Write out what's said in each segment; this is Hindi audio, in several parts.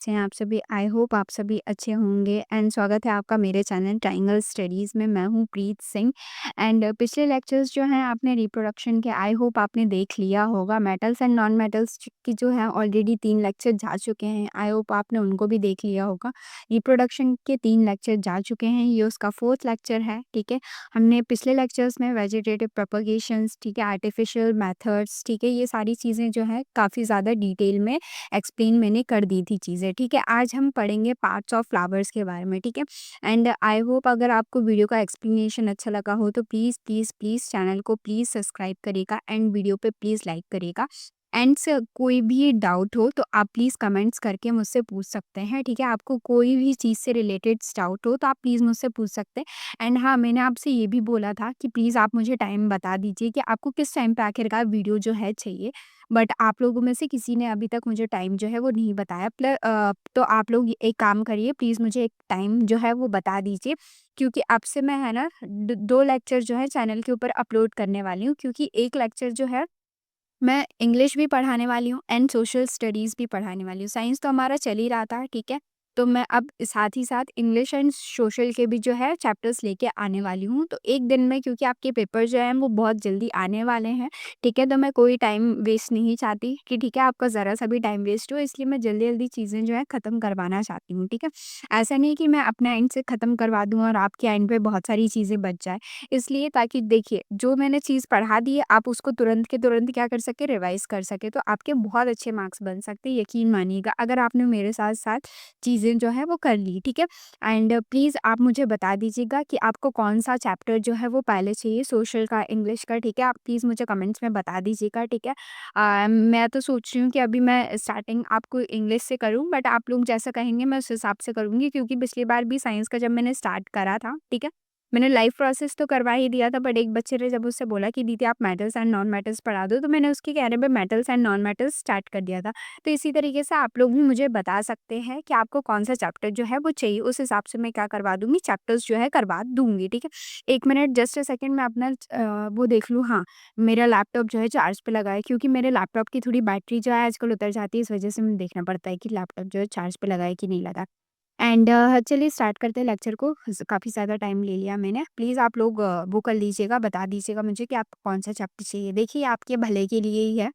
से हैं आप सभी? आई होप आप सभी अच्छे होंगे एंड स्वागत है आपका मेरे चैनल ट्रायंगल स्टडीज़ में। मैं हूँ प्रीत सिंह एंड पिछले लेक्चर्स जो हैं आपने रिप्रोडक्शन के आई होप आपने देख लिया होगा। मेटल्स एंड नॉन मेटल्स की जो है ऑलरेडी 3 लेक्चर जा चुके हैं। आई होप आपने उनको भी देख लिया होगा। रिप्रोडक्शन के 3 लेक्चर जा चुके हैं, ये उसका 4th लेक्चर है, ठीक है। हमने पिछले लेक्चर्स में वेजिटेटिव प्रोपगेशंस, ठीक है, आर्टिफिशियल मेथड्स, ठीक है, ये सारी चीज़ें जो है काफ़ी ज़्यादा डिटेल में एक्सप्लेन मैंने कर दी थी चीज़ें, ठीक है। आज हम पढ़ेंगे पार्ट्स ऑफ फ्लावर्स के बारे में, ठीक है। एंड आई होप अगर आपको वीडियो का एक्सप्लेनेशन अच्छा लगा हो तो प्लीज़ प्लीज़ प्लीज़ चैनल को प्लीज़ सब्सक्राइब करिएगा एंड वीडियो पे प्लीज़ लाइक करिएगा। एंड से कोई भी डाउट हो तो आप प्लीज़ कमेंट्स करके मुझसे पूछ सकते हैं, ठीक है। आपको कोई भी चीज़ से रिलेटेड डाउट हो तो आप प्लीज़ मुझसे पूछ सकते हैं। एंड हाँ, मैंने आपसे ये भी बोला था कि प्लीज़ आप मुझे टाइम बता दीजिए कि आपको किस टाइम पे आखिरकार वीडियो जो है चाहिए। बट आप लोगों में से किसी ने अभी तक मुझे टाइम जो है वो नहीं बताया। तो आप लोग एक काम करिए, प्लीज़ मुझे एक टाइम जो है वो बता दीजिए, क्योंकि अब से मैं है ना 2 लेक्चर जो है चैनल के ऊपर अपलोड करने वाली हूँ, क्योंकि एक लेक्चर जो है मैं इंग्लिश भी पढ़ाने वाली हूँ एंड सोशल स्टडीज़ भी पढ़ाने वाली हूँ। साइंस तो हमारा चल ही रहा था, ठीक है? तो मैं अब साथ ही साथ इंग्लिश एंड सोशल के भी जो है चैप्टर्स लेके आने वाली हूँ। तो एक दिन में, क्योंकि आपके पेपर जो हैं वो बहुत जल्दी आने वाले हैं, ठीक है? तो मैं कोई टाइम वेस्ट नहीं चाहती कि ठीक है, आपका ज़रा-सा भी टाइम वेस्ट हो, इसलिए मैं जल्दी-जल्दी चीज़ें जो है ख़त्म करवाना चाहती हूँ, ठीक है? ऐसा नहीं कि मैं अपने एंड से ख़त्म करवा दूँ और आपके एंड पे बहुत सारी चीज़ें बच जाएँ। इसलिए ताकि देखिए, जो मैंने चीज़ पढ़ा दी है आप उसको तुरंत के तुरंत क्या कर सकें, रिवाइज़ कर सकें, तो आपके बहुत अच्छे मार्क्स बन सकते हैं, यकीन मानिएगा, अगर आपने मेरे साथ-साथ चीज़ें जो है वो कर ली, ठीक है? एंड प्लीज़ आप मुझे बता दीजिएगा कि आपको कौन-सा चैप्टर जो है वो पहले चाहिए, सोशल का, इंग्लिश का, ठीक है? आप प्लीज़ मुझे कमेंट्स में बता दीजिएगा, ठीक है? मैं तो सोच रही हूँ कि अभी मैं स्टार्टिंग आपको इंग्लिश से करूँ, बट आप लोग जैसा कहेंगे मैं उस हिसाब से करूँगी, क्योंकि पिछली बार भी साइंस का जब मैंने स्टार्ट करा था, ठीक है? मैंने लाइव प्रोसेस तो करवा ही दिया था, बट एक बच्चे ने जब उससे बोला कि दीदी आप मेटल्स एंड नॉन मेटल्स पढ़ा दो, तो मैंने उसके कहने पे metals and non metals start कर दिया था। तो इसी तरीके से आप लोग भी मुझे बता सकते हैं कि आपको कौन-सा चैप्टर जो है वो चाहिए, उस हिसाब से मैं क्या करवा दूँगी, चैप्टर्स जो है करवा दूँगी, ठीक है? 1 मिनट जस्ट अ सेकंड मैं अपना वो देख लूँ, हाँ, मेरा लैपटॉप जो है चार्ज पे लगा है, क्योंकि मेरे लैपटॉप की थोड़ी बैटरी जो है आजकल उतर जाती है, इस वजह से मुझे देखना पड़ता है कि लैपटॉप जो है चार्ज पे लगा है कि नहीं लगा। एंड चलिए स्टार्ट करते हैं लेक्चर को। काफ़ी ज़्यादा टाइम ले लिया मैंने। प्लीज़ आप लोग वो कर लीजिएगा, बता दीजिएगा मुझे कि आपको कौन-सा चैप्टर चाहिए। देखिए, आपके भले के लिए ही है,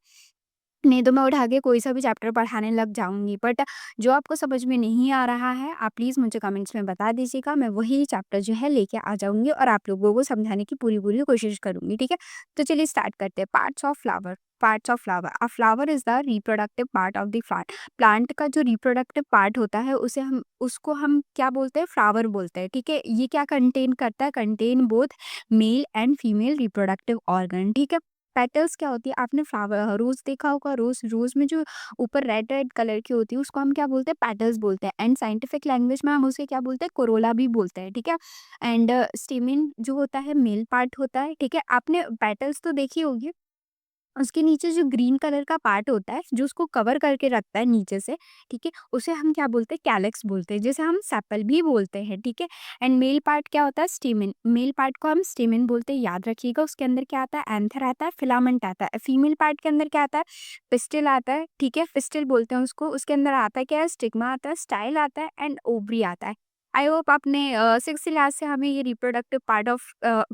नहीं तो मैं उठा के कोई सा भी चैप्टर पढ़ाने लग जाऊँगी। बट जो आपको समझ में नहीं आ रहा है, आप प्लीज़ मुझे कमेंट्स में बता दीजिएगा, मैं वही चैप्टर जो है लेके आ जाऊँगी और आप लोगों को समझाने की पूरी-पूरी कोशिश करूँगी, ठीक है? तो चलिए स्टार्ट करते हैं। Parts of flower. Parts of flower. A flower is the reproductive part of the plant. Plant का जो रिप्रोडक्टिव पार्ट होता है उसको हम क्या बोलते हैं? फ्लावर बोलते हैं, ठीक है? ये क्या कंटेन करता है? Contain both male and female reproductive organ, ठीक है? पेटल्स क्या होती है? आपने फ्लावर रोज़ देखा होगा, रोज़ में जो ऊपर रेड रेड कलर की होती है उसको हम क्या बोलते हैं? पेटल्स बोलते हैं एंड साइंटिफिक लैंग्वेज में हम उसे क्या बोलते हैं? कोरोला भी बोलते हैं, ठीक है? एंड स्टेमिन जो होता है मेल पार्ट होता है, ठीक है? आपने पेटल्स तो देखी होगी, उसके नीचे जो ग्रीन कलर का पार्ट होता है, जो उसको कवर करके रखता है नीचे से, ठीक है? उसे हम क्या बोलते हैं? कैlyx बोलते हैं, जिसे हम सेपल भी बोलते हैं, ठीक है? एंड मेल पार्ट क्या होता है? स्टेमेन। मेल पार्ट को हम स्टेमेन बोलते हैं, याद रखिएगा। उसके अंदर क्या आता है? एंथर आता है, फिलामेंट आता है। फीमेल पार्ट के अंदर क्या आता है? पिस्टिल आता है, ठीक है? पिस्टिल बोलते हैं उसको। उसके अंदर आता है क्या है? स्टिग्मा आता है, स्टाइल आता है एंड ओवरी आता है। आई होप आपने 6th क्लास से हमें ये रिप्रोडक्टिव पार्ट ऑफ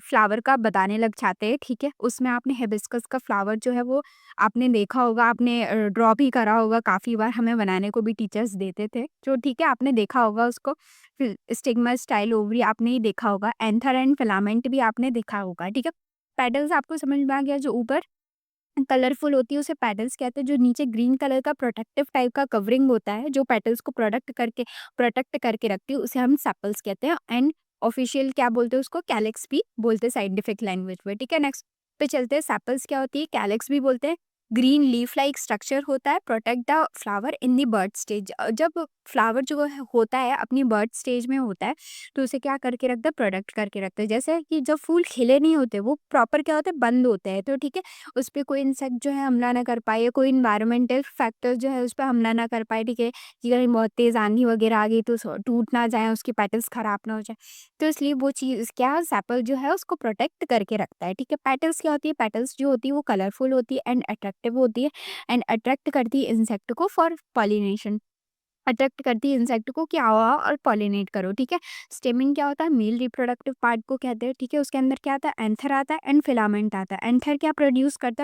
फ्लावर का बताने लग जाते हैं, ठीक है? उसमें आपने हिबिस्कस का फ्लावर जो है वो आपने देखा होगा, आपने ड्रॉ भी करा होगा काफ़ी बार, हमें बनाने को भी टीचर्स देते थे, जो ठीक है आपने देखा होगा उसको। फिर स्टिग्मा, स्टाइल, ओवरी आपने ही देखा होगा, एंथर एंड फिलामेंट भी आपने देखा होगा, ठीक है? पेटल्स आपको समझ में आ गया, जो ऊपर कलरफुल होती है उसे पेटल्स कहते हैं, जो नीचे ग्रीन कलर का प्रोटेक्टिव टाइप का कवरिंग होता है, जो पेटल्स को प्रोटेक्ट करके रखती है, उसे हम सेपल्स कहते हैं एंड ऑफिशियल क्या बोलते हैं उसको? कैलिक्स भी बोलते हैं साइंटिफिक लैंग्वेज में, ठीक है? नेक्स्ट पे चलते हैं। सेपल्स क्या होती है? कैलिक्स भी बोलते हैं। ग्रीन लीफ लाइक स्ट्रक्चर होता है, protect the flower in the bud stage. जब फ्लावर जो होता है अपनी बर्ड स्टेज में होता है, तो उसे क्या करके रखता है? प्रोटेक्ट करके रखता है। जैसे कि जब फूल खिले नहीं होते, वो प्रॉपर क्या होते हैं? बंद होते हैं, तो ठीक है, उस पे कोई इंसेक्ट जो है हमला ना कर पाए, या कोई एनवायरमेंटल फैक्टर जो है उस पे हमला ना कर पाए, ठीक है? कि कहीं बहुत तेज़ आंधी वगैरह आ गई तो टूट ना जाए, उसकी पेटल्स खराब ना हो जाए। तो इसलिए वो चीज़ क्या, सेपल जो है उसको प्रोटेक्ट करके रखता है, ठीक है? पेटल्स क्या होती है? पेटल्स जो होती है वो कलरफुल होती है एंड अट्रैक्टिव होती है एंड अट्रैक्ट करती है इंसेक्ट को फॉर पॉलिनेशन। अट्रैक्ट करती है इंसेक्ट को कि आओ आओ और पॉलिनेट करो, ठीक है। स्टेमिन क्या होता है, मेल रिप्रोडक्टिव पार्ट को कहते हैं, ठीक है। उसके अंदर क्या आता है, एंथर आता है एंड फिलामेंट आता है। एंथर क्या प्रोड्यूस करता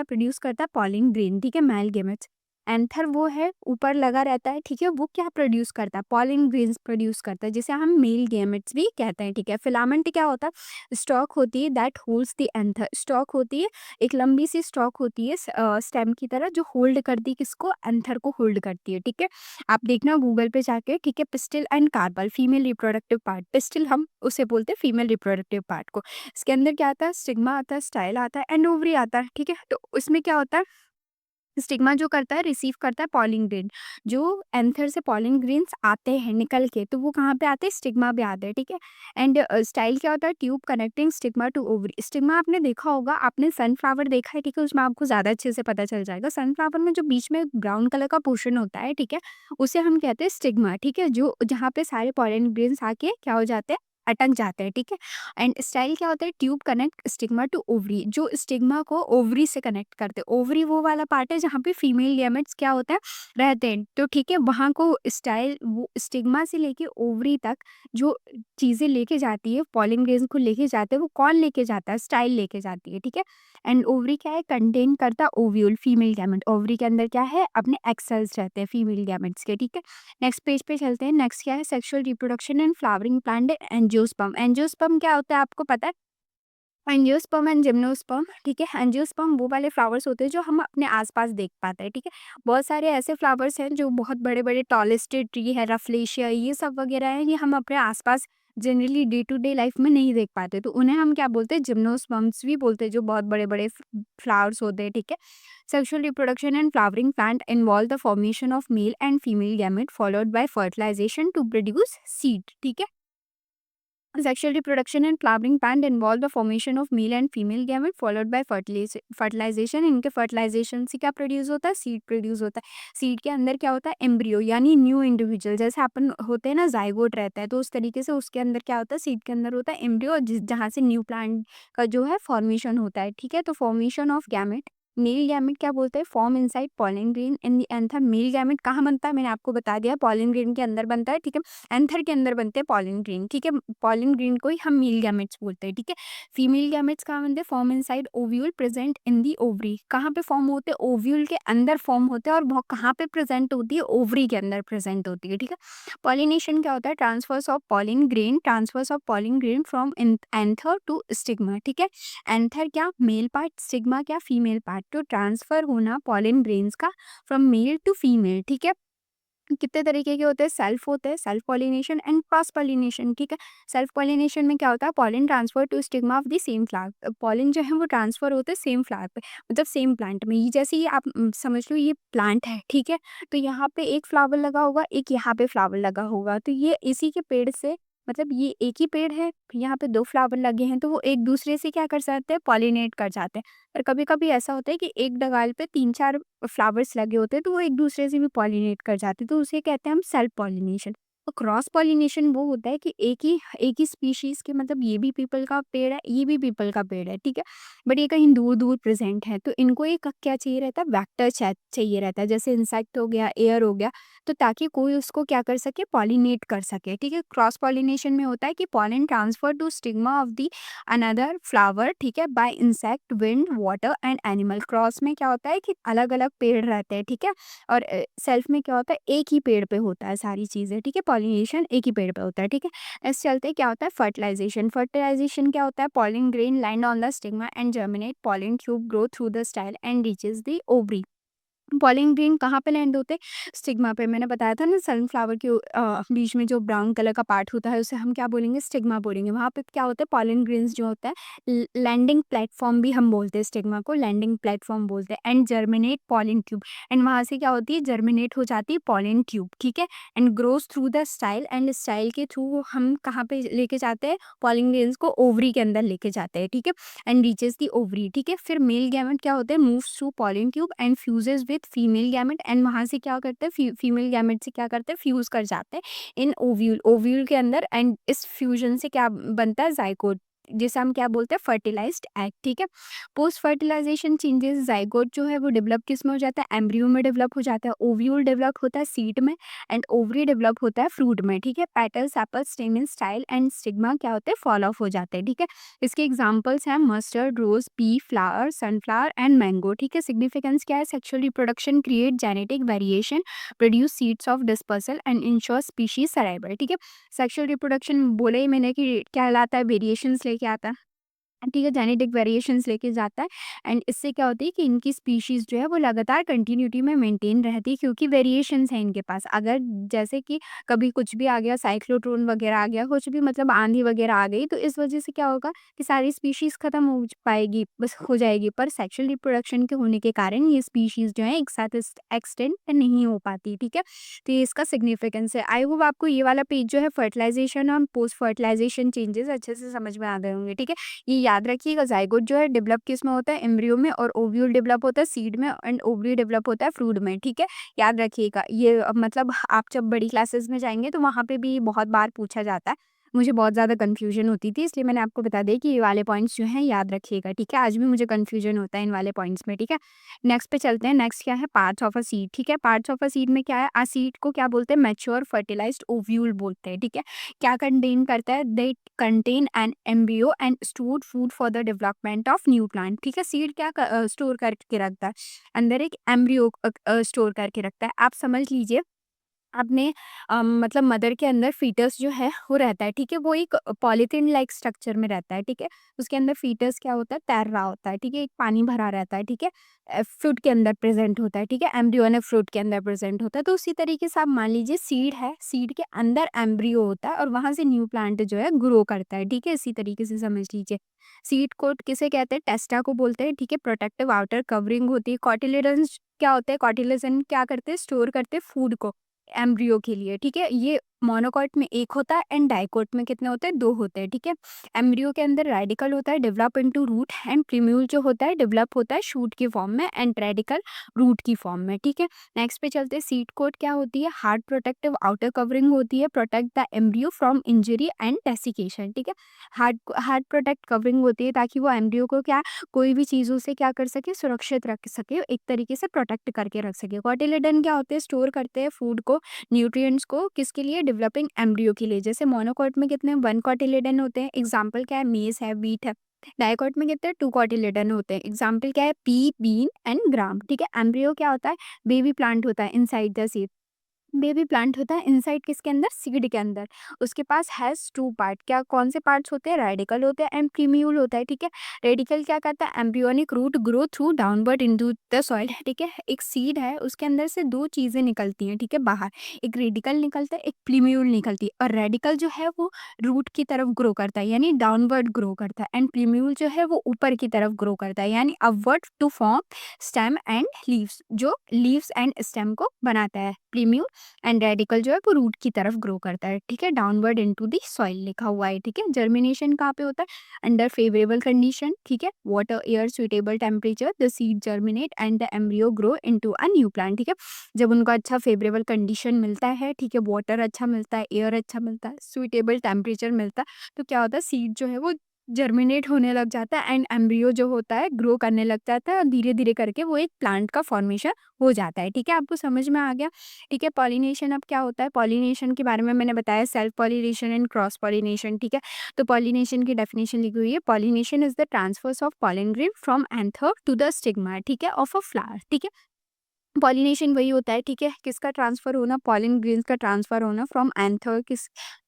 है पॉलिन ग्रेन, ठीक है, मेल गेमेट्स। एंथर वो है ऊपर लगा रहता है, ठीक है, वो क्या प्रोड्यूस करता है, पॉलिन ग्रेन्स प्रोड्यूस करता है, जिसे हम मेल गेमेट्स भी कहते हैं, ठीक है। फिलामेंट क्या होता है, स्टॉक होती है that holds the anther. Stock होती है, एक लंबी सी स्टॉक होती है स्टेम की तरह, जो होल्ड करती है किसको, एंथर को होल्ड करती है, ठीक है। आप देखना गूगल पे जाके, ठीक है, pistil and carpel female reproductive part. Pistil हम उसे बोलते हैं फीमेल रिप्रोडक्टिव पार्ट को। इसके अंदर क्या आता है, स्टिग्मा आता है, स्टाइल आता है एंड ओवरी आता है, ठीक है। तो इसमें क्या होता है, स्टिग्मा जो करता है, रिसीव करता है पॉलिन ग्रेन। जो एंथर से पॉलिन ग्रेन्स आते हैं निकल के, तो वो कहाँ पे आते हैं, स्टिग्मा पे आते हैं, ठीक है। एंड स्टाइल क्या होता है, tube connecting stigma to ovary. Stigma आपने देखा होगा, आपने सनफ्लावर देखा है, ठीक है, उसमें आपको ज़्यादा अच्छे से पता चल जाएगा। सनफ्लावर में जो बीच में ब्राउन कलर का पोर्शन होता है, ठीक है, उसे हम कहते हैं स्टिग्मा, ठीक है, जो जहाँ पे सारे पॉलिन ग्रेन्स आके क्या हो जाते हैं, अटक जाते हैं, ठीक है। एंड स्टाइल क्या होता है, tube connect stigma to ovary, जो स्टिग्मा को ओवरी से कनेक्ट करते हैं। ओवरी वो वाला पार्ट है जहाँ पे फीमेल गैमेट्स क्या होता है, रहते हैं, तो ठीक है, वहाँ को स्टाइल वो स्टिग्मा से लेके ओवरी तक जो चीज़ें लेके जाती है, पॉलिन ग्रेन्स को लेके जाते हैं, वो कौन लेके जाता है, स्टाइल लेके जाती है, ठीक है। एंड ओवरी क्या है, कंटेन करता है ओव्यूल, फीमेल गैमेट। ओवरी के अंदर क्या है, अपने एक्स सेल्स रहते हैं फीमेल गैमेट्स के, ठीक है। नेक्स्ट पेज पे चलते हैं। नेक्स्ट क्या है, sexual reproduction and flowering plant, angiosperm. Angiosperm क्या होता है आपको पता है, एंजियोस्पर्म एंड जिम्नोस्पर्म, ठीक है। एंजियोस्पर्म वो वाले फ्लावर्स होते हैं जो हम अपने आसपास देख पाते हैं, ठीक है। बहुत सारे ऐसे फ्लावर्स हैं जो बहुत बड़े बड़े टॉलेस्ट ट्री है, रफलेशिया, ये सब वगैरह है, ये हम अपने आसपास generally day to day life में नहीं देख पाते, तो उन्हें हम क्या बोलते हैं, जिम्नोस्पर्म्स भी बोलते हैं, जो बहुत बड़े बड़े फ्लावर्स होते हैं, ठीक है। Sexual reproduction and flowering plant involve the formation of male and female gamete followed by fertilisation to produce seed, ठीक है। Sexual reproduction and flowering plant involve the formation of male and female gamete followed by fertilization। इनके fertilization से क्या प्रोड्यूस होता है, सीड प्रोड्यूस होता है। सीड के अंदर क्या होता है, एम्ब्रियो यानी न्यू इंडिविजुअल, जैसे अपन होते हैं ना, जाइगोट रहता है, तो उस तरीके से उसके अंदर क्या होता है, सीड के अंदर होता है एम्ब्रियो, जिस जहाँ से न्यू प्लांट का जो है फॉर्मेशन होता है, ठीक है। तो formation of gamete, male gamete क्या बोलते हैं, form inside pollen grain in the anther. Male gamete कहाँ बनता है, मैंने आपको बता दिया, पॉलिन ग्रेन के अंदर बनता है, ठीक है। एंथर के अंदर बनते हैं पॉलिन ग्रेन, ठीक है। पॉलिन ग्रेन को ही हम मेल गैमेट्स बोलते हैं, ठीक है। फीमेल गैमेट्स कहाँ बनते हैं, form inside ovule present in the ovary. कहाँ पे फॉर्म होते हैं, ओव्यूल के अंदर फॉर्म होते हैं, और वो कहाँ पे प्रेजेंट होती है, ओवरी के अंदर प्रेजेंट होती है, ठीक है। पॉलिनेशन क्या होता है, transfers of pollen grain from anther to stigma, ठीक है। एंथर क्या मेल पार्ट, स्टिग्मा क्या फीमेल पार्ट, तो ट्रांसफर होना पॉलिन ग्रेन्स का फ्रॉम मेल टू फीमेल, ठीक है। कितने तरीके के होते हैं, सेल्फ होते हैं, self pollination and cross pollination, ठीक है। सेल्फ पॉलिनेशन में क्या होता है, pollen transfer to stigma of the same flower. Pollen जो है वो ट्रांसफर होते हैं सेम फ्लावर पे, मतलब सेम प्लांट में। ये जैसे ये आप समझ लो, ये प्लांट है, ठीक है, तो यहाँ पे एक फ्लावर लगा होगा, एक यहाँ पे फ्लावर लगा होगा, तो ये इसी के पेड़ से, मतलब ये एक ही पेड़ है, यहाँ पे दो फ्लावर लगे हैं, तो वो एक दूसरे से क्या कर सकते हैं, पॉलिनेट कर जाते हैं। और कभी कभी ऐसा होता है कि एक डगाल पे तीन चार फ्लावर्स लगे होते हैं, तो वो एक दूसरे से भी पॉलिनेट कर जाते हैं, तो उसे कहते हैं हम सेल्फ पॉलिनेशन। और क्रॉस पॉलिनेशन वो होता है कि एक ही स्पीशीज के, मतलब ये भी पीपल का पेड़ है, ये भी पीपल का पेड़ है, ठीक है, बट ये कहीं दूर दूर प्रेजेंट है, तो इनको एक क्या चाहिए रहता है, वैक्टर चाहिए रहता है, जैसे इंसेक्ट हो गया, एयर हो गया, तो ताकि कोई उसको क्या कर सके, पॉलिनेट कर सके, ठीक है। क्रॉस पॉलिनेशन में होता है कि pollen transfer to stigma of the another flower, ठीक है, by insect, wind, water and animal. Cross में क्या होता है कि अलग अलग पेड़ रहते हैं, ठीक है, और सेल्फ में क्या होता है, एक ही पेड़ पे होता है सारी चीज़ें, ठीक है, पॉलिनेशन एक ही पेड़ पे होता है, ठीक है। ऐसे चलते क्या होता है, फर्टिलाइजेशन। फर्टिलाइजेशन क्या होता है, pollen grain land on the stigma and germinate, pollen tube grow through the style and reaches the ovary. Pollen grain कहाँ पे लैंड होते हैं, स्टिग्मा पे। मैंने बताया था ना, सनफ्लावर के बीच में जो ब्राउन कलर का पार्ट होता है, उसे हम क्या बोलेंगे, स्टिग्मा बोलेंगे। वहाँ पे क्या होता है, पॉलिन ग्रेन्स जो होता है, लैंडिंग प्लेटफॉर्म भी हम बोलते हैं, स्टिग्मा को लैंडिंग प्लेटफॉर्म बोलते हैं। And germinate pollen tube, and वहाँ से क्या होती है, जर्मिनेट हो जाती है पॉलिन ट्यूब, ठीक है। And grows through the style, and style के थ्रू हम कहाँ पे लेके जाते हैं, पॉलिन ग्रेन्स को ओवरी के अंदर लेके जाते हैं, ठीक है। एंड रीचेस दी ओवरी, ठीक है। फिर मेल गैमेट क्या होते हैं, moves through pollen tube and fuses with female gamete, and वहां से क्या करते हैं, फीमेल गैमेट से क्या करते हैं, फ्यूज कर जाते हैं इन ओव्यूल, ओव्यूल के अंदर, एंड इस फ्यूजन से क्या बनता है, जाइगोट। जिसे हम क्या बोलते हैं फर्टिलाइज्ड एग, ठीक है। पोस्ट फर्टिलाइजेशन चेंजेस जाइगोट जो है वो डेवलप किस में हो जाता है, एम्ब्रियो में डेवलप हो जाता है, ओव्यूल डेवलप होता है सीड में, एंड ओवरी डेवलप होता है फ्रूट में, ठीक है। Petals, Apple, स्टेमन, style and stigma क्या होते हैं, फॉल ऑफ हो जाते हैं, ठीक है। इसके एग्जांपल्स हैं mustard, rose, pea, flower, sunflower and mango, ठीक है। सिग्निफिकेंस क्या है, sexual reproduction create genetic variation, produce seeds of dispersal and ensure species survival, ठीक है। सेक्सुअल रिप्रोडक्शन बोले ही मैंने कि क्या लाता है, वेरिएशंस लेके आता है, ठीक है, जेनेटिक वेरिएशंस लेके जाता है। एंड इससे क्या होती है कि इनकी स्पीशीज़ जो है वो लगातार कंटिन्यूटी में मेंटेन रहती है, क्योंकि वेरिएशंस हैं इनके पास। अगर जैसे कि कभी कुछ भी आ गया, साइक्लोट्रॉन वगैरह आ गया, कुछ भी मतलब आंधी वगैरह आ गई, तो इस वजह से क्या होगा कि सारी स्पीशीज़ खत्म हो पाएगी, बस हो जाएगी। पर सेक्सुअल रिप्रोडक्शन के होने के कारण ये स्पीशीज़ जो है एक साथ एक्सटेंड नहीं हो पाती, ठीक है। तो ये इसका सिग्निफिकेंस है। आई होप आपको ये वाला पेज जो है फर्टिलाइजेशन और पोस्ट फर्टिलाइजेशन चेंजेस अच्छे से समझ में आ गए होंगे, ठीक है। ये याद रखिएगा, ज़ाइगोट जो है डेवलप किस में होता है, एम्ब्रियो में, और ओव्यूल डेवलप होता है सीड में, एंड ओवरी डेवलप होता है फ्रूट में, ठीक है। याद रखिएगा ये, मतलब आप जब बड़ी क्लासेस में जाएंगे तो वहाँ पे भी बहुत बार पूछा जाता है। मुझे बहुत ज़्यादा कन्फ्यूजन होती थी, इसलिए मैंने आपको बता दिया कि ये वाले पॉइंट्स जो हैं याद रखिएगा, ठीक है। आज भी मुझे कन्फ्यूजन होता है इन वाले पॉइंट्स में, ठीक है। नेक्स्ट पे चलते हैं। नेक्स्ट क्या है, पार्ट्स ऑफ अ सीड, ठीक है। पार्ट्स ऑफ अ सीड में क्या है, आ सीड को क्या बोलते हैं, मैच्योर फर्टिलाइज्ड ओव्यूल बोलते हैं, ठीक है। क्या कंटेन करता है, they contain an embryo and stored food for the development of new plant, ठीक है। सीड क्या स्टोर करके रखता है, अंदर एक एम्ब्रियो स्टोर करके रखता है। आप समझ लीजिए अपने मतलब मदर के अंदर फीटस जो है वो रहता है, ठीक है। वो एक पॉलीथीन लाइक स्ट्रक्चर में रहता है, ठीक है। उसके अंदर फीटस क्या होता है, तैर रहा होता है, ठीक है। एक पानी भरा रहता है, ठीक है। फ्रूट के अंदर प्रेजेंट होता है, ठीक है। एम्ब्रियो फ्रूट के अंदर प्रेजेंट होता है। तो उसी तरीके से आप मान लीजिए सीड है, सीड के अंदर एम्ब्रियो होता है और वहां से न्यू प्लांट जो है ग्रो करता है, ठीक है। इसी तरीके से समझ लीजिए। सीड कोट किसे कहते हैं, टेस्टा को बोलते हैं, ठीक है। प्रोटेक्टिव आउटर कवरिंग होती है। कॉटिलेडन्स क्या होते हैं, कॉटिलेजन क्या करते हैं, स्टोर करते हैं फूड को एम्ब्रियो के लिए, ठीक है। ये मोनोकॉट में एक होता है एंड डाइकोट में कितने होते हैं, दो होते हैं, ठीक है। एम्ब्रियो के अंदर रेडिकल होता है, डेवलप इनटू रूट, एंड प्रीम्यूल जो होता है डेवलप होता है शूट की फॉर्म में, एंड रेडिकल रूट की फॉर्म में, ठीक है। नेक्स्ट पे चलते हैं। सीड कोट क्या होती है, हार्ड प्रोटेक्टिव आउटर कवरिंग होती है, protect the embryo from injury and desiccation, ठीक है। हार्ड हार्ड प्रोटेक्ट कवरिंग होती है ताकि वो एम्ब्रियो को क्या कोई भी चीज़ों से क्या कर सके, सुरक्षित रख सके, एक तरीके से प्रोटेक्ट करके रख सके। कॉटिलेडन क्या होते हैं, स्टोर करते हैं फूड को, न्यूट्रिएंट्स को, किसके लिए, डेवलपिंग एम्ब्रियो के लिए। जैसे मोनोकॉट में कितने, वन कॉटिलेडन होते हैं, एग्जाम्पल क्या है, मेज है, व्हीट है। डाइकॉट में कितने, टू कॉटिलेडन होते हैं, एग्जाम्पल क्या है, पी, बीन एंड ग्राम, ठीक है। एम्ब्रियो क्या होता है, बेबी प्लांट होता है inside the seed. Baby plant होता है इनसाइड किसके अंदर, सीड के अंदर। उसके पास हैज टू पार्ट, क्या कौन से पार्ट्स होते हैं, रेडिकल होते हैं एंड प्रीम्यूल होता है, ठीक है। रेडिकल क्या करता है, embryonic root grow through downward into the soil, ठीक है। एक सीड है, उसके अंदर से दो चीजें निकलती हैं, ठीक है, बाहर। एक रेडिकल निकलता है, एक प्रीम्यूल निकलती है। और रेडिकल जो है वो रूट की तरफ ग्रो करता है, यानी डाउनवर्ड ग्रो करता है, एंड प्रीम्यूल जो है वो ऊपर की तरफ ग्रो करता है, यानी upward to form stem and leaves, जो लीव्स एंड स्टेम को बनाता है प्रीम्यूल। एंड रेडिकल जो है वो रूट की तरफ ग्रो करता है, ठीक है। डाउनवर्ड इनटू द सॉइल लिखा हुआ है, ठीक है। जर्मिनेशन कहाँ पे होता है, अंडर फेवरेबल कंडीशन, ठीक है। Water, air, suitable temperature, the seed germinate and the embryo grow into a new plant, ठीक है। जब उनको अच्छा फेवरेबल कंडीशन मिलता है, ठीक है, वाटर अच्छा मिलता है, एयर अच्छा मिलता है, सुइटेबल टेम्परेचर मिलता है, तो क्या होता है, सीड जो है वो जर्मिनेट होने लग जाता है, एंड एम्ब्रियो जो होता है ग्रो करने लग जाता है, और धीरे धीरे करके वो एक प्लांट का फॉर्मेशन हो जाता है, ठीक है। आपको समझ में आ गया, ठीक है। पॉलिनेशन अब क्या होता है, पॉलिनेशन के बारे में मैंने बताया, self pollination and cross pollination, ठीक है। तो पॉलिनेशन की डेफिनेशन लिखी हुई है, pollination is the transfers of pollen grain from anther to the stigma, ठीक है, ऑफ अ फ्लावर, ठीक है। पॉलिनेशन वही होता है, ठीक है, किसका ट्रांसफर होना, पॉलन ग्रेन्स का ट्रांसफर होना फ्रॉम एंथर, किस,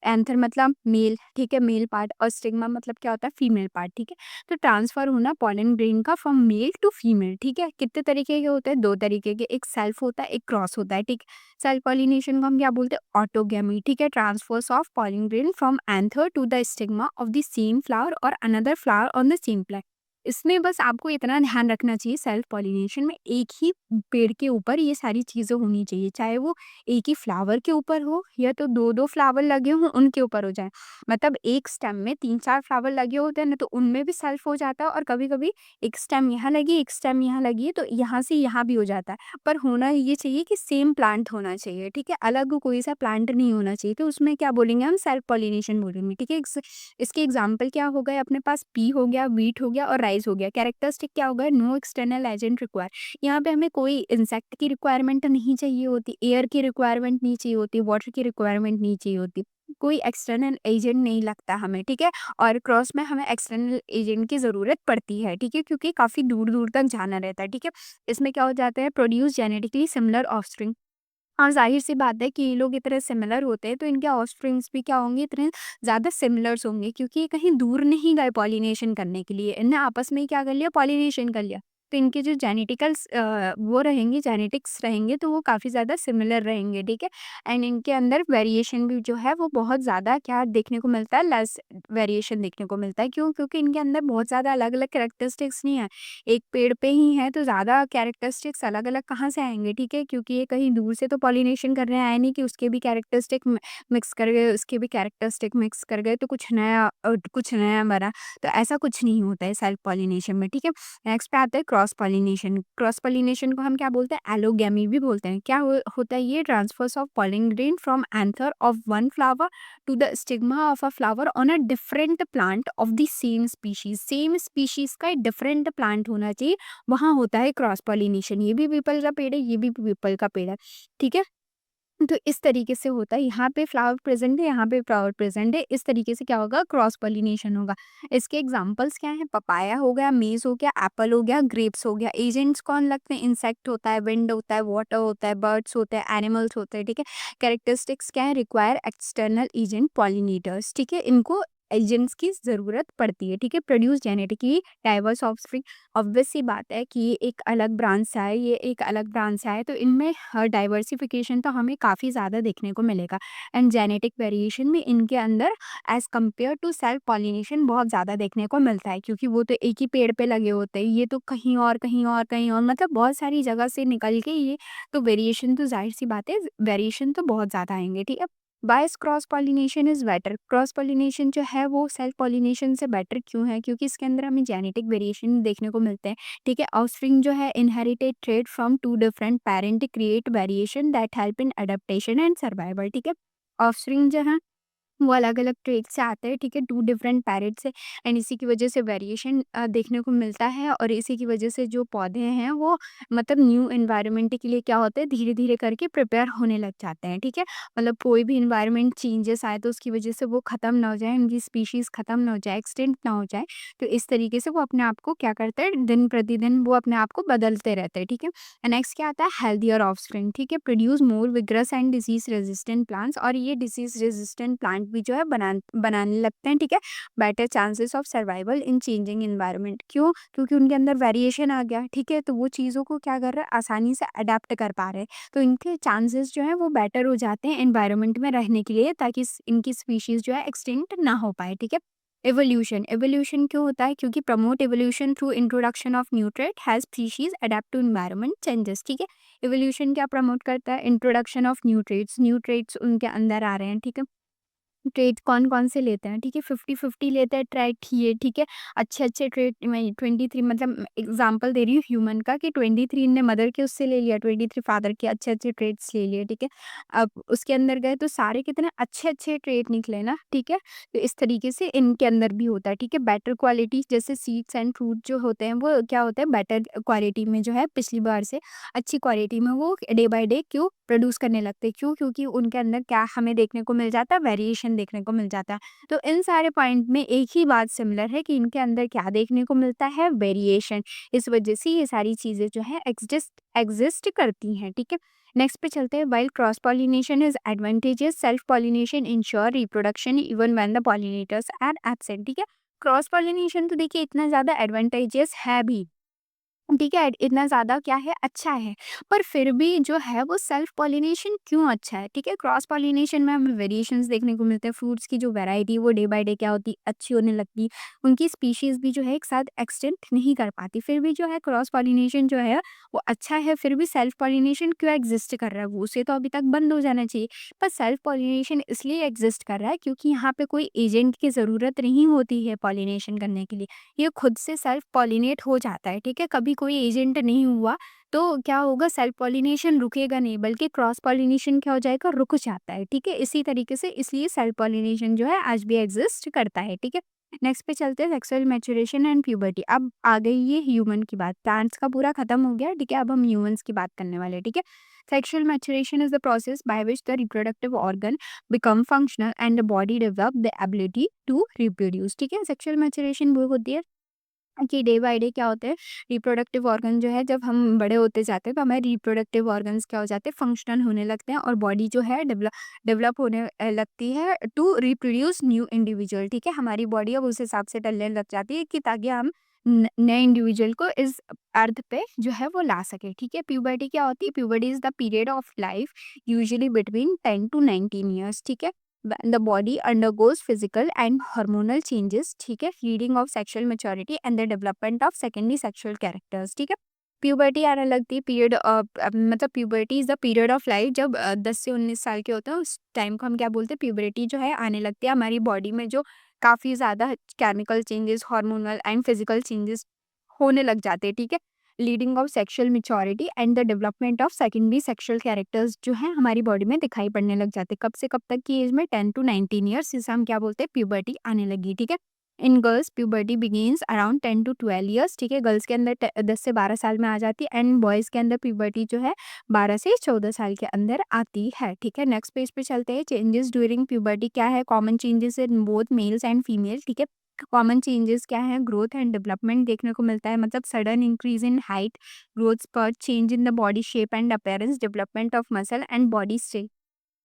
एंथर मतलब मेल, ठीक है, मेल पार्ट, और स्टिग्मा मतलब क्या होता है, फीमेल पार्ट, ठीक है। तो ट्रांसफर होना पॉलन ग्रेन का फ्रॉम मेल टू फीमेल, ठीक है। कितने तरीके के होते हैं, दो तरीके के, एक सेल्फ होता है, एक क्रॉस होता है, ठीक है। सेल्फ पॉलिनेशन को हम क्या बोलते हैं, ऑटोगेमी, ठीक है। Transfers of pollen grain from anther to the stigma of the same flower और another flower on the same plant. इसमें बस आपको इतना ध्यान रखना चाहिए सेल्फ पॉलिनेशन में एक ही पेड़ के ऊपर ये सारी चीज़ें होनी चाहिए। चाहे वो एक ही फ्लावर के ऊपर हो या तो 2-2 फ्लावर लगे हों उनके ऊपर हो जाए। मतलब एक स्टेम में 3-4 फ्लावर लगे होते हैं ना तो उनमें भी सेल्फ हो जाता है और कभी-कभी एक स्टेम यहाँ लगी, एक स्टेम यहाँ लगी है तो यहाँ से यहाँ भी हो जाता है। पर होना ये चाहिए कि सेम प्लांट होना चाहिए, ठीक है? अलग कोई सा प्लांट नहीं होना चाहिए। तो उसमें क्या बोलेंगे हम सेल्फ पॉलिनेशन बोलेंगे, ठीक है? इसके एग्जाम्पल क्या हो गए अपने पास पी हो गया, व्हीट हो गया और राइस हो गया। कैरेक्टरिस्टिक क्या होगा? No external agent require. यहाँ पे हमें कोई इंसेक्ट की रिक्वायरमेंट नहीं चाहिए होती, एयर की रिक्वायरमेंट नहीं चाहिए होती, वाटर की रिक्वायरमेंट नहीं चाहिए होती। कोई एक्सटर्नल एजेंट नहीं लगता हमें, ठीक है? और क्रॉस में हमें एक्सटर्नल एजेंट की ज़रूरत पड़ती है, ठीक है? क्योंकि काफ़ी दूर-दूर तक जाना रहता है, ठीक है? इसमें क्या हो जाता है प्रोड्यूस जेनेटिकली सिमिलर ऑफस्प्रिंग। हाँ, ज़ाहिर-सी बात है कि ये लोग इतने सिमिलर होते हैं तो इनके ऑफस्प्रिंग्स भी क्या होंगे इतने ज़्यादा सिमिलर्स होंगे क्योंकि ये कहीं दूर नहीं गए पॉलिनेशन करने के लिए। इनने आपस में ही क्या कर लिया पॉलिनेशन कर लिया। तो इनके जो वो रहेंगे जेनेटिक्स रहेंगे तो वो काफ़ी ज़्यादा सिमिलर रहेंगे, ठीक है? एंड इनके अंदर वेरिएशन भी जो है वो बहुत ज़्यादा क्या देखने को मिलता है लेस वेरिएशन देखने को मिलता है। क्यों? क्योंकि इनके अंदर बहुत ज़्यादा अलग-अलग कैरेक्टरिस्टिक्स नहीं है। एक पेड़ पे ही हैं, तो ज़्यादा कैरेक्टरिस्टिक्स अलग-अलग कहाँ से आएँगे, ठीक है? क्योंकि ये कहीं दूर से तो पॉलिनेशन करने आए नहीं कि उसके भी कैरेक्टरिस्टिक मिक्स कर गए, उसके भी कैरेक्टरिस्टिक मिक्स कर गए, तो कुछ नया बना। तो ऐसा कुछ नहीं होता है सेल्फ पॉलिनेशन में, ठीक है? नेक्स्ट पे आता है क्रॉस पॉलिनेशन। क्रॉस पॉलिनेशन को हम क्या बोलते हैं? एलोगैमी भी बोलते हैं। क्या होता है ये? Transfers of pollen grain from anther of one flower to the stigma of a flower on a different plant of the same species। Same species का डिफरेंट प्लांट होना चाहिए, वहाँ होता है क्रॉस पॉलिनेशन। ये भी पीपल का पेड़ है, ये भी पीपल का पेड़ है, ठीक है? तो इस तरीके से होता है, यहाँ पे फ्लावर प्रेजेंट है, यहाँ पे फ्लावर प्रेजेंट है, इस तरीके से क्या होगा क्रॉस पॉलिनेशन होगा। इसके एग्जांपल्स क्या हैं? पपाया हो गया, मेज हो गया, एप्पल हो गया, ग्रेप्स हो गया। एजेंट्स कौन लगते हैं? इंसेक्ट होता है, विंड होता है, वाटर होता है, बर्ड्स होते हैं, एनिमल्स होते हैं, ठीक है? कैरेक्टरिस्टिक्स क्या है? रिक्वायर एक्सटर्नल एजेंट पॉलिनेटर्स, ठीक है? इनको एजेंट्स की ज़रूरत पड़ती है, ठीक है? Produce genetically diverse offspring. Obvious सी बात है कि ये एक अलग ब्रांच से आए, ये एक अलग ब्रांच से आए, तो इनमें डाइवर्सिफिकेशन तो हमें काफ़ी ज़्यादा देखने को मिलेगा। एंड जेनेटिक वेरिएशन में इनके अंदर as compare to self pollination बहुत ज़्यादा देखने को मिलता है क्योंकि वो तो एक ही पेड़ पे लगे होते हैं, ये तो कहीं और, कहीं और, कहीं और, मतलब बहुत सारी जगह से निकल के ये तो वेरिएशन तो ज़ाहिर-सी बात है, वेरिएशन तो बहुत ज़्यादा आएँगे, ठीक है? Bias cross pollination is better. Cross pollination जो है वो सेल्फ पॉलिनेशन से बेटर क्यों है? क्योंकि इसके अंदर हमें जेनेटिक वेरिएशन देखने को मिलते हैं, ठीक है? ऑफस्प्रिंग जो है inherited trait from 2 different parent create variation that help in adaptation and survival, ठीक है? ऑफस्प्रिंग जो है वो अलग-अलग ट्रेट से आते हैं, ठीक है? 2 डिफरेंट पैरेट से एंड इसी की वजह से वेरिएशन देखने को मिलता है और इसी की वजह से जो पौधे हैं वो मतलब न्यू एनवायरनमेंट के लिए क्या होता है धीरे-धीरे करके प्रिपेयर होने लग जाते हैं, ठीक है? मतलब कोई भी एनवायरनमेंट चेंजेस आए तो उसकी वजह से वो ख़त्म ना हो जाए, उनकी स्पीशीज़ ख़त्म ना हो जाए, एक्सटिंक्ट ना हो जाए। तो इस तरीके से वो अपने आप को क्या करते हैं दिन-प्रतिदिन वो अपने आप को बदलते रहते हैं, ठीक है? नेक्स्ट क्या आता है हेल्थियर ऑफस्प्रिंग, ठीक है? Produce more vigorous and disease resistant plants और ये डिसीज़ रेजिस्टेंट प्लांट भी जो है बनाने लगते हैं, ठीक है? Better chances of survival in changing environment. क्यों? क्योंकि उनके अंदर वेरिएशन आ गया, ठीक है? तो वो चीज़ों को क्या कर रहा है आसानी से अडैप्ट कर पा रहे हैं। तो इनके चांसेस जो है वो बेटर हो जाते हैं एनवायरनमेंट में रहने के लिए ताकि इनकी स्पीशीज़ जो है एक्सटिंक्ट ना हो पाए, ठीक है? एवोल्यूशन, एवोल्यूशन क्यों होता है? क्योंकि promote evolution through introduction of nutrient has species adapt to environment changes, ठीक है? एवोल्यूशन क्या प्रमोट करता है? इंट्रोडक्शन ऑफ न्यूट्रिएंट्स, न्यूट्रिएंट्स उनके अंदर आ रहे हैं, ठीक है? ट्रेड कौन-कौन से लेते हैं, ठीक है? 50-50 लेते हैं ट्रेड ये, ठीक है? अच्छे-अच्छे ट्रेड मैं 23 मतलब एग्ज़ाम्पल दे रही हूँ ह्यूमन का कि 23 ने मदर के उससे ले लिया, 23 फादर के अच्छे-अच्छे ट्रेड्स ले लिए, ठीक है? अब उसके अंदर गए तो सारे कितने अच्छे-अच्छे ट्रेड निकले ना, ठीक है? तो इस तरीके से इनके अंदर भी होता है, ठीक है? बेटर क्वालिटी जैसे सीड्स एंड फ्रूट जो होते हैं वो क्या होता है बेटर क्वालिटी में जो है पिछली बार से अच्छी क्वालिटी में वो डे बाय डे क्यों प्रोड्यूस करने लगते हैं। क्यों? क्योंकि उनके अंदर क्या हमें देखने को मिल जाता है वेरिएशन देखने को मिल जाता है। तो इन सारे पॉइंट में एक ही बात सिमिलर है कि इनके अंदर क्या देखने को मिलता है वेरिएशन। इस वजह से ये सारी चीज़ें जो है एग्जिस्ट करती हैं, ठीक है? नेक्स्ट पे चलते हैं while cross pollination is advantages self pollination ensure reproduction even when the pollinators are absent, ठीक है? क्रॉस पॉलिनेशन तो देखिए इतना ज़्यादा एडवांटेजेस है भी ठीक है, इतना ज़्यादा क्या है, अच्छा है। पर फिर भी जो है वो सेल्फ पॉलिनेशन क्यों अच्छा है, ठीक है? क्रॉस पॉलिनेशन में हमें वेरिएशंस देखने को मिलते हैं, फ्रूट्स की जो वैरायटी वो डे बाय डे क्या होती अच्छी होने लगती, उनकी स्पीशीज़ भी जो है एक साथ एक्सटेंड नहीं कर पाती। फिर भी जो है क्रॉस पॉलिनेशन जो है वो अच्छा है, फिर भी सेल्फ पॉलिनेशन क्यों एक्ज़िस्ट कर रहा है? वो उसे तो अभी तक बंद हो जाना चाहिए। पर सेल्फ पॉलिनेशन इसलिए एक्ज़िस्ट कर रहा है क्योंकि यहाँ पे कोई एजेंट की ज़रूरत नहीं होती है पॉलिनेशन करने के लिए। ये खुद से सेल्फ पॉलिनेट हो जाता है, ठीक है? कभी कोई एजेंट नहीं हुआ तो क्या होगा, सेल्फ पॉलिनेशन रुकेगा नहीं, बल्कि क्रॉस पॉलिनेशन क्या हो जाएगा, रुक जाता है, ठीक है? इसी तरीके से इसलिए सेल्फ पॉलिनेशन जो है आज भी एग्जिस्ट करता है, ठीक है? नेक्स्ट पे चलते हैं, सेक्सुअल मैच्योरेशन एंड प्यूबर्टी। अब आ गई ये ह्यूमन की बात, प्लांट्स का पूरा खत्म हो गया, ठीक है? अब हम ह्यूमंस की बात करने वाले हैं, ठीक है? Sexual maturation is the process by which the reproductive organ become functional and the body develop the ability to reproduce, ठीक है? सेक्सुअल मैच्योरेशन वो होती है कि डे बाय डे क्या होते हैं, रिप्रोडक्टिव ऑर्गन जो है जब हम बड़े होते जाते हैं तो हमारे रिप्रोडक्टिव ऑर्गन्स क्या हो जाते हैं, फंक्शनल होने लगते हैं और बॉडी जो है डेवलप डेवलप होने लगती है टू रिप्रोड्यूस न्यू इंडिविजुअल, ठीक है? हमारी बॉडी अब उस हिसाब से ढलने लग जाती है कि ताकि हम नए इंडिविजुअल को इस अर्थ पे जो है वो ला सके, ठीक है? प्यूबर्टी क्या होती है, puberty is the period of life usually between 10 to 19 years, ठीक है? The body undergoes physical and hormonal changes, ठीक है, leading of sexual maturity and the development of secondary sexual characters, ठीक है? प्यूबर्टी आने लगती है, पीरियड मतलब puberty is the period of life जब 10 से 19 साल के होते हैं, उस टाइम को हम क्या बोलते हैं, प्यूबर्टी जो है आने लगती है हमारी बॉडी में, जो काफ़ी ज़्यादा chemical changes, hormonal and physical changes होने लग जाते हैं, ठीक है? Leading of sexual maturity and the development of secondary sexual characters जो है हमारी बॉडी में दिखाई पड़ने लग जाते हैं। कब से कब तक की एज में, 10 to 19 ईयर्स, जिसे हम क्या बोलते हैं, प्यूबर्टी आने लगी, ठीक है? In girls puberty begins around 10 to 12 years, ठीक है? गर्ल्स के अंदर 10 से 12 साल में आ जाती है एंड बॉयज़ के अंदर प्यूबर्टी जो है 12 से 14 साल के अंदर आती है, ठीक है? नेक्स्ट पेज पे चलते हैं, चेंजेस ड्यूरिंग प्यूबर्टी क्या है, common changes in both mails and female, ठीक है? कॉमन चेंजेस क्या है, ग्रोथ एंड डेवलपमेंट देखने को मिलता है, मतलब sudden increase in height, growth spurt, change in the body shape and appearance, development of muscle and body strength.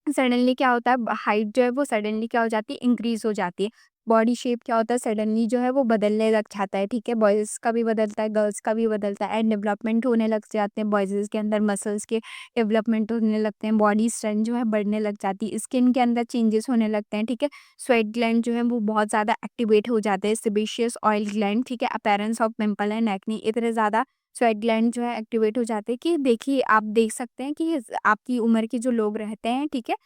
Suddenly क्या होता है, हाइट जो है वो सडनली क्या हो जाती है, इंक्रीज हो जाती है। बॉडी शेप क्या होता है, सडनली जो है वो बदलने लग जाता है, ठीक है? बॉयज़ का भी बदलता है, गर्ल्स का भी बदलता है एंड डेवलपमेंट होने लग जाते हैं, बॉयज़ के अंदर मसल्स के डेवलपमेंट होने लगते हैं, बॉडी स्ट्रेंथ जो है बढ़ने लग जाती है, स्किन के अंदर चेंजेस होने लगते हैं, ठीक है? स्वेट ग्लैंड जो है वो बहुत ज़्यादा एक्टिवेट हो जाते हैं, सेबेशियस ऑयल ग्लैंड, ठीक है? Appearance of pimple and acne, इतने ज़्यादा स्वेट ग्लैंड जो है एक्टिवेट हो जाते हैं कि देखिए, आप देख सकते हैं कि आपकी उम्र के जो लोग रहते हैं, ठीक है?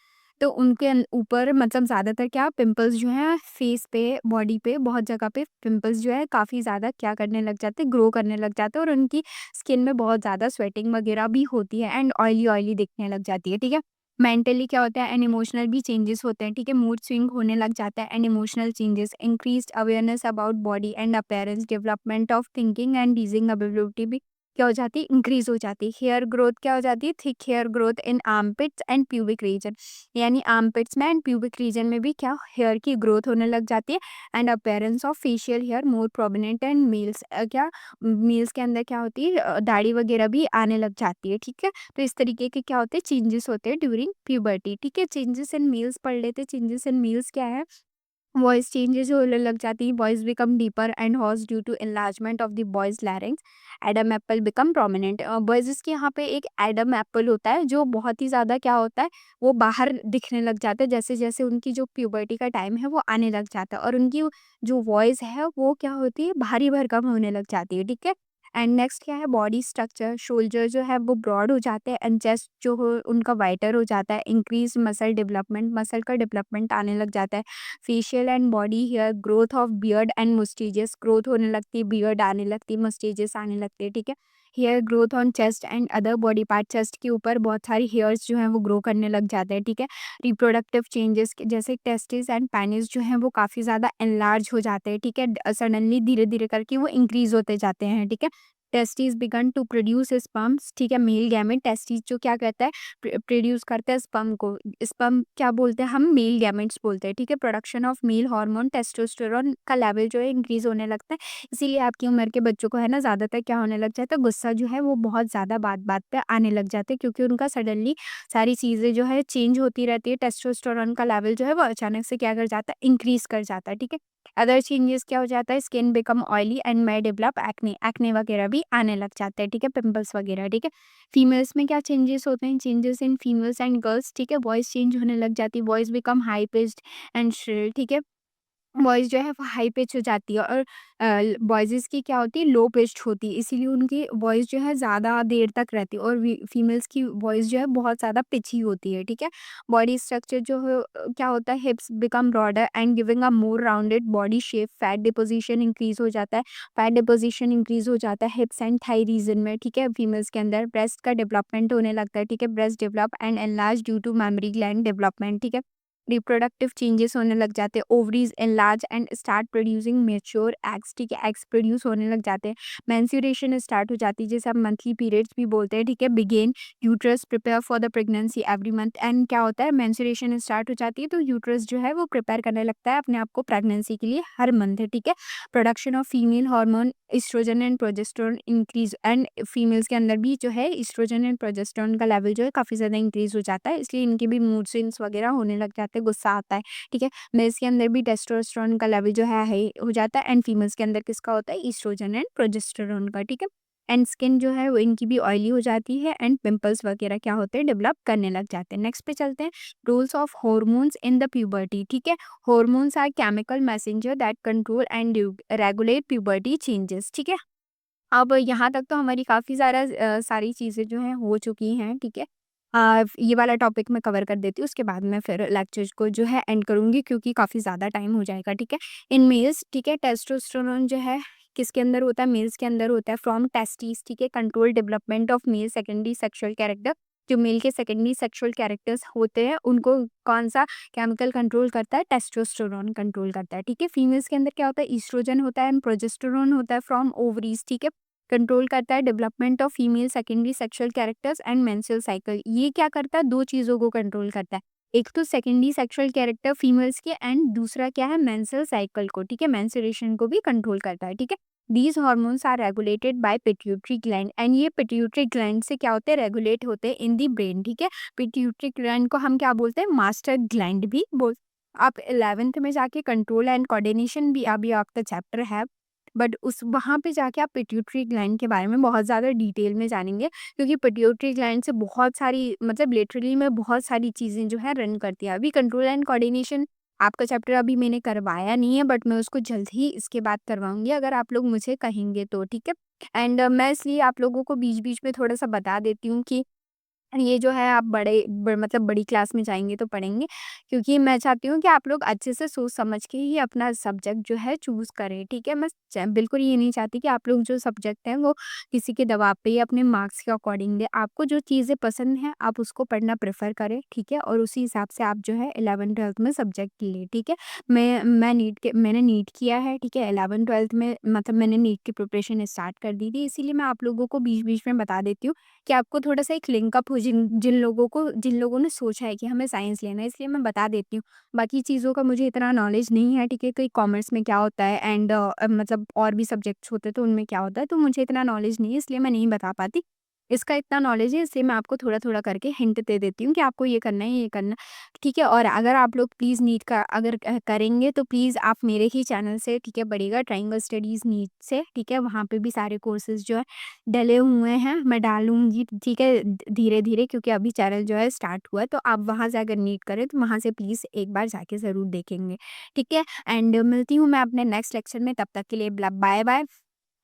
तो उनके ऊपर मतलब ज़्यादातर क्या पिंपल्स जो हैं फेस पे, बॉडी पे, बहुत जगह पे पिंपल्स जो है काफ़ी ज़्यादा क्या करने लग जाते हैं, ग्रो करने लग जाते हैं और उनकी स्किन में बहुत ज़्यादा स्वेटिंग वगैरह भी होती है एंड ऑयली ऑयली दिखने लग जाती है, ठीक है? मेंटली क्या होता है, एंड इमोशनल भी चेंजेस होते हैं, ठीक है? मूड स्विंग होने लग जाता है and emotional changes, increased awareness about body and appearance, development of thinking and reasoning ability भी क्या हो जाती है, इंक्रीज हो जाती है। हेयर ग्रोथ क्या हो जाती है, thick hair growth in armpits and pubic region, यानी आर्मपिट्स में एंड प्यूबिक रीजन में भी क्या हेयर की ग्रोथ होने लग जाती है and appearance of facial hair more prominent and males, क्या मेल्स के अंदर क्या होती है, दाढ़ी वगैरह भी आने लग जाती है, ठीक है? तो इस तरीके के क्या होते हैं, चेंजेस होते हैं ड्यूरिंग प्यूबर्टी, ठीक है? चेंजेस इन मेल्स पढ़ लेते हैं, चेंजेस इन मेल्स क्या है, वॉइस चेंजेस होने लग जाती है, voice become deeper and hoarse due to enlargement of the voice larynx, Adam apple become prominent, voice के यहाँ पे एक एडम एप्पल होता है जो बहुत ही ज़्यादा क्या होता है, वो बाहर दिखने लग जाता है जैसे जैसे उनकी जो प्यूबर्टी का टाइम है वो आने लग जाता है और उनकी जो वॉइस है वो क्या होती है, भारी भरकम होने लग जाती है, ठीक है? एंड नेक्स्ट क्या है, बॉडी स्ट्रक्चर, शोल्डर जो है वो ब्रॉड हो जाते हैं एंड चेस्ट जो हो उनका वाइटर हो जाता है, इंक्रीज मसल डेवलपमेंट, मसल का डेवलपमेंट आने लग जाता है, facial and body hair growth of beard and moustaches, growth होने लगती है, बियर्ड आने लगती है, मुस्टेजेस आने लगते हैं, ठीक है? Hair growth on chest and other body part, chest के ऊपर बहुत सारी हेयर्स जो हैं वो ग्रो करने लग जाते हैं, ठीक है? रिप्रोडक्टिव चेंजेस जैसे टेस्टिस एंड पेनिस जो हैं वो काफ़ी ज़्यादा एनलार्ज हो जाते हैं, ठीक है? सडनली धीरे धीरे करके वो इंक्रीज होते जाते हैं, ठीक है? Testis begin to produce sperms, ठीक है? मेल गैमेट, टेस्टिस जो क्या कहता है, प्रोड्यूस करता है स्पर्म को, स्पर्म क्या बोलते हैं हम, मेल गैमेट्स बोलते हैं, ठीक है? Production of male hormone testosterone का लेवल जो है इंक्रीज होने लगता है, इसीलिए आपकी उम्र के बच्चों को है ना ज़्यादातर क्या होने लग जाता है, गुस्सा जो है वो बहुत ज़्यादा बात बात पे आने लग जाते हैं क्योंकि उनका सडनली सारी चीज़ें जो है चेंज होती रहती है, टेस्टोस्टेरोन का लेवल जो है वो अचानक से क्या कर जाता है, इंक्रीज कर जाता है, ठीक है? अदर चेंजेस क्या हो जाता है, skin become oily and may develop acne, acne वगैरह भी आने लग जाते हैं, ठीक है, पिंपल्स वगैरह, ठीक है। फीमेल्स में क्या चेंजेस होते हैं, changes in females and girls, ठीक है, वॉइस चेंज होने लग जाती है, voice become high pitched and shrill, ठीक है। वॉइस जो है वो हाई पिच हो जाती है और बॉयज़ की क्या होती है, लो पिच्ड होती है, इसीलिए उनकी वॉइस जो है ज़्यादा देर तक रहती है और फीमेल्स की वॉइस जो है बहुत ज़्यादा पिची होती है, ठीक है। बॉडी स्ट्रक्चर जो है क्या होता है, हिप्स become broader and giving a more rounded body shape, fat deposition increase हो जाता है, फैट डिपोजिशन इंक्रीज हो जाता है हिप्स एंड थाई रीजन में, ठीक है। फीमेल्स के अंदर ब्रेस्ट का डेवलपमेंट होने लगता है, ठीक है, breast develop and enlarge due to memory gland development, ठीक है। रिप्रोडक्टिव चेंजेस होने लग जाते हैं, ovaries enlarge and start producing mature eggs, ठीक है, एग्स प्रोड्यूस होने लग जाते हैं, मेंस्ट्रुएशन स्टार्ट हो जाती है, जैसे आप मंथली पीरियड्स भी बोलते हैं, ठीक है। Begin uterus prepare for the pregnancy every month, and क्या होता है, मेंस्ट्रुएशन स्टार्ट हो जाती है तो यूट्रस जो है वो प्रिपेयर करने लगता है अपने आप को प्रेगनेंसी के लिए हर मंथ, ठीक है। Production of female hormone estrogen and progesterone increase, and females के अंदर भी जो है एस्ट्रोजन एंड प्रोजेस्टेरोन का लेवल जो है काफ़ी ज़्यादा इंक्रीज हो जाता है, इसलिए इनके भी मूड स्विंग्स वगैरह होने लग जाते हैं, गुस्सा आता है, ठीक है। मेल्स के अंदर भी टेस्टोस्टेरोन का लेवल जो है हाई हो जाता है, एंड फीमेल्स के अंदर किसका होता है, एस्ट्रोजन एंड प्रोजेस्टेरोन का, ठीक है। एंड स्किन जो है वो इनकी भी ऑयली हो जाती है एंड पिंपल्स वगैरह क्या होते हैं, डेवलप करने लग जाते हैं। नेक्स्ट पे चलते हैं, roles of hormones in the puberty, ठीक है। Hormones are chemical messenger that control and regulate puberty changes, ठीक है। अब यहाँ तक तो हमारी काफ़ी सारी चीज़ें जो हैं हो चुकी हैं, ठीक है। ये वाला टॉपिक मैं कवर कर देती हूँ, उसके बाद मैं फिर लेक्चर को जो है एंड करूँगी क्योंकि काफ़ी ज़्यादा टाइम हो जाएगा, ठीक है। इन मेल्स, ठीक है, टेस्टोस्टेरोन जो है किसके अंदर होता है, मेल्स के अंदर होता है, फ्रॉम टेस्टिस, ठीक है, control development of male secondary sexual character. जो मेल के सेकेंडरी सेक्सुअल कैरेक्टर्स होते हैं उनको कौन सा केमिकल कंट्रोल करता है, टेस्टोस्टेरोन कंट्रोल करता है, ठीक है। फीमेल्स के अंदर क्या होता है, ईस्ट्रोजन होता है एंड प्रोजेस्टेरोन होता है फ्रॉम ओवरीज, ठीक है। कंट्रोल करता है development of female secondary sexual characters and menstrual cycle, ये क्या करता है, दो चीज़ों को कंट्रोल करता है, एक तो सेकेंडरी सेक्सुअल कैरेक्टर फीमेल्स के एंड दूसरा क्या है, मेंस्ट्रुअल साइकिल को, ठीक है, मेंस्ट्रुएशन को भी कंट्रोल करता है, ठीक है। These hormones are regulated by pituitary gland, and ये पिट्यूटरी ग्लैंड से क्या होते हैं, रेगुलेट होते हैं इन दी ब्रेन, ठीक है। पिट्यूटरी ग्लैंड को हम क्या बोलते हैं, मास्टर ग्लैंड भी बोल। आप 11th में जाके कंट्रोल एंड कोऑर्डिनेशन भी अभी आपका चैप्टर है, बट उस वहाँ पे जाके आप पिट्यूटरी ग्लैंड के बारे में बहुत ज़्यादा डिटेल में जानेंगे, क्योंकि पिट्यूटरी ग्लैंड से बहुत सारी मतलब लिटरली में बहुत सारी चीज़ें जो है रन करती है। अभी कंट्रोल एंड कोऑर्डिनेशन आपका चैप्टर अभी मैंने करवाया नहीं है, बट मैं उसको जल्द ही इसके बाद करवाऊँगी अगर आप लोग मुझे कहेंगे तो, ठीक है। एंड मैं इसलिए आप लोगों को बीच-बीच में थोड़ा-सा बता देती हूँ कि ये जो है आप मतलब बड़ी क्लास में जाएँगे तो पढ़ेंगे, क्योंकि मैं चाहती हूँ कि आप लोग अच्छे से सोच समझ के ही अपना सब्जेक्ट जो है चूज़ करें, ठीक है? मैं च बिल्कुल ये नहीं चाहती कि आप लोग जो सब्जेक्ट है वो किसी के दबाव पे या अपने मार्क्स के अकॉर्डिंग दें। आपको जो चीज़ें पसंद हैं आप उसको पढ़ना प्रेफ़र करें, ठीक है? और उसी हिसाब से आप जो है 11th-12th में सब्जेक्ट लें, ठीक है? मैंने नीट किया है, ठीक है? 11th-12th में मतलब मैंने नीट की प्रिपरेशन स्टार्ट कर दी थी, इसीलिए मैं आप लोगों को बीच-बीच में बता देती हूँ कि आपको थोड़ा-सा एक लिंकअप हो जिन लोगों ने सोचा है कि हमें साइंस लेना है, इसलिए मैं बता देती हूँ। बाकी चीज़ों का मुझे इतना नॉलेज नहीं है, ठीक है? कि कॉमर्स में क्या होता है एंड मतलब और भी सब्जेक्ट्स होते हैं तो उनमें क्या होता है, तो मुझे इतना नॉलेज नहीं है इसलिए मैं नहीं बता पाती। इसका इतना नॉलेज है इसलिए मैं आपको थोड़ा-थोड़ा करके हिंट दे देती हूँ कि आपको ये करना है, ये करना है, ठीक है? और अगर आप लोग प्लीज़ नीट का अगर करेंगे तो प्लीज़ आप मेरे ही चैनल से, ठीक है, पढ़िएगा ट्रायंगल स्टडीज़ नीट से, ठीक है? वहाँ पे भी सारे कोर्सेज़ जो है डले हुए हैं, मैं डालूँगी, ठीक है, धीरे-धीरे, क्योंकि अभी चैनल जो है स्टार्ट हुआ है, तो आप वहाँ से अगर नीट करें तो वहाँ से प्लीज़ एक बार जाके ज़रूर देखेंगे, ठीक है? एंड मिलती हूँ मैं अपने नेक्स्ट लेक्चर में, तब तक के लिए बाय-बाय।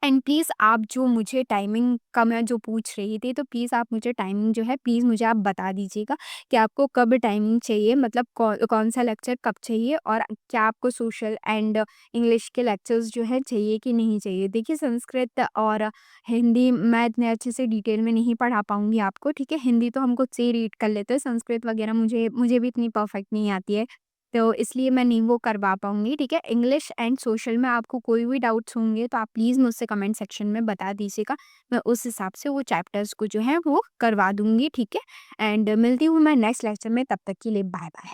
एंड प्लीज़ आप जो मुझे टाइमिंग का मैं जो पूछ रही थी, तो प्लीज़ आप मुझे टाइमिंग जो है प्लीज़ मुझे आप बता दीजिएगा कि आपको कब टाइमिंग चाहिए, मतलब कौन-सा लेक्चर कब चाहिए और क्या आपको सोशल एंड इंग्लिश के लेक्चर्स जो है चाहिए कि नहीं चाहिए। देखिए संस्कृत और हिंदी मैं इतने अच्छे से डिटेल में नहीं पढ़ा पाऊँगी आपको, ठीक है? हिंदी तो हम खुद से ही रीड कर लेते हैं, संस्कृत वगैरह मुझे मुझे भी इतनी परफेक्ट नहीं आती है। तो इसलिए मैं नहीं वो करवा पाऊँगी, ठीक है? इंग्लिश एंड सोशल में आपको कोई भी डाउट्स होंगे तो आप प्लीज़ मुझसे कमेंट सेक्शन में बता दीजिएगा। मैं उस हिसाब से वो चैप्टर्स को जो है वो करवा दूँगी, ठीक है? एंड मिलती हूँ मैं नेक्स्ट लेक्चर में, तब तक के लिए बाय-बाय।